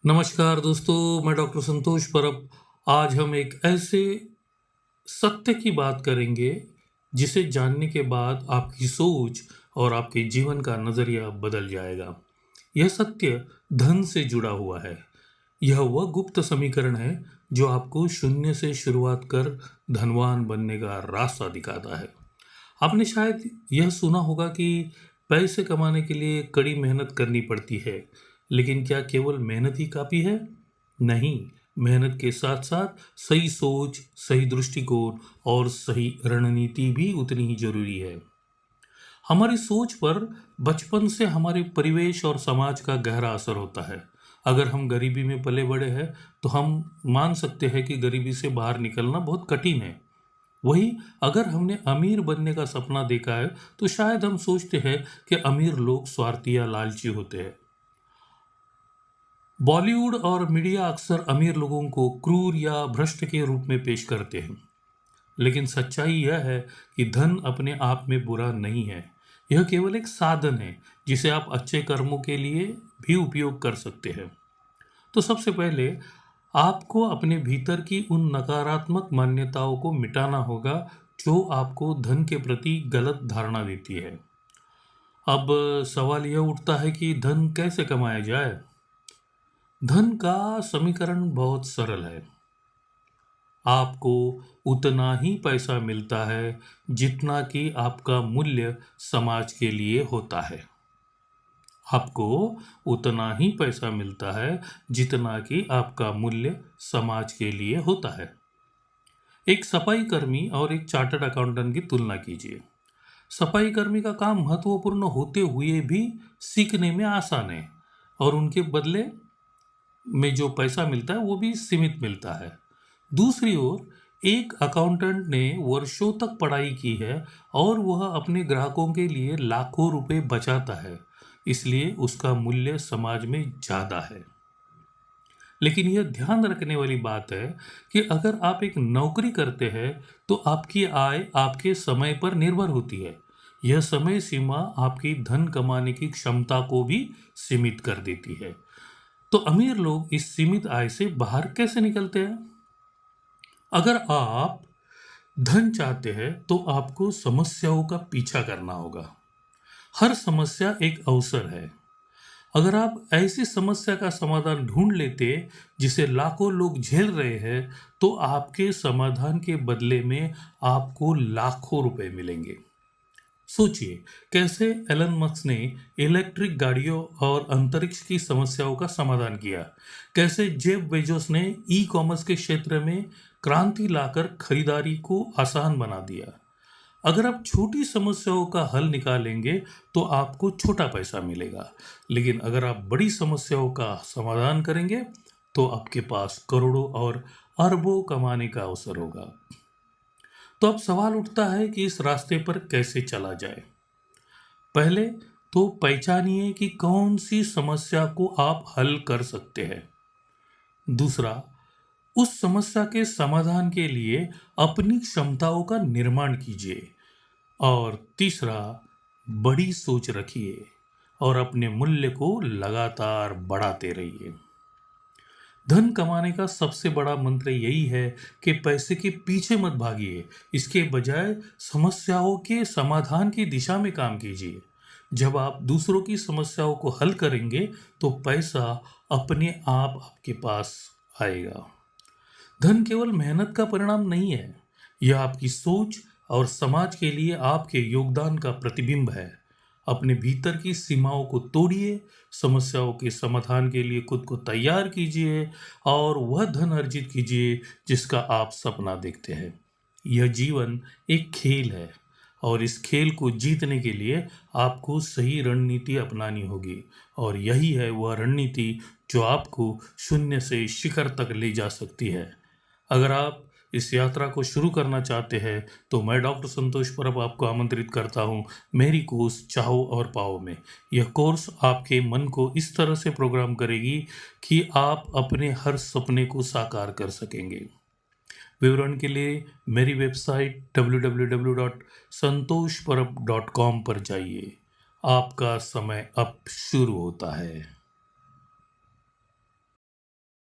नमस्कार दोस्तों, मैं डॉक्टर संतोष परब। आज हम एक ऐसे सत्य की बात करेंगे जिसे जानने के बाद आपकी सोच और आपके जीवन का नजरिया बदल जाएगा। यह सत्य धन से जुड़ा हुआ है। यह वह गुप्त समीकरण है जो आपको शून्य से शुरुआत कर धनवान बनने का रास्ता दिखाता है। आपने शायद यह सुना होगा कि पैसे कमाने के लिए कड़ी मेहनत करनी पड़ती है, लेकिन क्या केवल मेहनत ही काफी है? नहीं, मेहनत के साथ साथ सही सोच, सही दृष्टिकोण और सही रणनीति भी उतनी ही जरूरी है। हमारी सोच पर बचपन से हमारे परिवेश और समाज का गहरा असर होता है। अगर हम गरीबी में पले बड़े हैं तो हम मान सकते हैं कि गरीबी से बाहर निकलना बहुत कठिन है। वही अगर हमने अमीर बनने का सपना देखा है तो शायद हम सोचते हैं कि अमीर लोग स्वार्थी या लालची होते हैं। बॉलीवुड और मीडिया अक्सर अमीर लोगों को क्रूर या भ्रष्ट के रूप में पेश करते हैं, लेकिन सच्चाई यह है कि धन अपने आप में बुरा नहीं है। यह केवल एक साधन है जिसे आप अच्छे कर्मों के लिए भी उपयोग कर सकते हैं। तो सबसे पहले आपको अपने भीतर की उन नकारात्मक मान्यताओं को मिटाना होगा जो आपको धन के प्रति गलत धारणा देती है। अब सवाल यह उठता है कि धन कैसे कमाया जाए। धन का समीकरण बहुत सरल है। आपको उतना ही पैसा मिलता है जितना कि आपका मूल्य समाज के लिए होता है। आपको उतना ही पैसा मिलता है जितना कि आपका मूल्य समाज के लिए होता है। एक सफाई कर्मी और एक चार्टर्ड अकाउंटेंट की तुलना कीजिए। सफाई कर्मी का काम महत्वपूर्ण होते हुए भी सीखने में आसान है और उनके बदले में जो पैसा मिलता है वो भी सीमित मिलता है। दूसरी ओर एक अकाउंटेंट ने वर्षों तक पढ़ाई की है और वह अपने ग्राहकों के लिए लाखों रुपए बचाता है, इसलिए उसका मूल्य समाज में ज्यादा है। लेकिन यह ध्यान रखने वाली बात है कि अगर आप एक नौकरी करते हैं तो आपकी आय आपके समय पर निर्भर होती है। यह समय सीमा आपकी धन कमाने की क्षमता को भी सीमित कर देती है। तो अमीर लोग इस सीमित आय से बाहर कैसे निकलते हैं? अगर आप धन चाहते हैं तो आपको समस्याओं का पीछा करना होगा। हर समस्या एक अवसर है। अगर आप ऐसी समस्या का समाधान ढूंढ लेते जिसे लाखों लोग झेल रहे हैं तो आपके समाधान के बदले में आपको लाखों रुपए मिलेंगे। सोचिए कैसे एलन मस्क ने इलेक्ट्रिक गाड़ियों और अंतरिक्ष की समस्याओं का समाधान किया। कैसे जेफ बेजोस ने ई कॉमर्स के क्षेत्र में क्रांति लाकर खरीदारी को आसान बना दिया। अगर आप छोटी समस्याओं का हल निकालेंगे तो आपको छोटा पैसा मिलेगा, लेकिन अगर आप बड़ी समस्याओं का समाधान करेंगे तो आपके पास करोड़ों और अरबों कमाने का अवसर होगा। तो अब सवाल उठता है कि इस रास्ते पर कैसे चला जाए। पहले तो पहचानिए कि कौन सी समस्या को आप हल कर सकते हैं। दूसरा, उस समस्या के समाधान के लिए अपनी क्षमताओं का निर्माण कीजिए। और तीसरा, बड़ी सोच रखिए और अपने मूल्य को लगातार बढ़ाते रहिए। धन कमाने का सबसे बड़ा मंत्र यही है कि पैसे के पीछे मत भागिए, इसके बजाय समस्याओं के समाधान की दिशा में काम कीजिए। जब आप दूसरों की समस्याओं को हल करेंगे तो पैसा अपने आप आपके पास आएगा। धन केवल मेहनत का परिणाम नहीं है, यह आपकी सोच और समाज के लिए आपके योगदान का प्रतिबिंब है। अपने भीतर की सीमाओं को तोड़िए, समस्याओं के समाधान के लिए खुद को तैयार कीजिए और वह धन अर्जित कीजिए जिसका आप सपना देखते हैं। यह जीवन एक खेल है और इस खेल को जीतने के लिए आपको सही रणनीति अपनानी होगी, और यही है वह रणनीति जो आपको शून्य से शिखर तक ले जा सकती है। अगर आप इस यात्रा को शुरू करना चाहते हैं तो मैं डॉक्टर संतोष परब आपको आमंत्रित करता हूं मेरी कोर्स चाहो और पाओ में। यह कोर्स आपके मन को इस तरह से प्रोग्राम करेगी कि आप अपने हर सपने को साकार कर सकेंगे। विवरण के लिए मेरी वेबसाइट www.santoshparab.com पर जाइए। आपका समय अब शुरू होता है।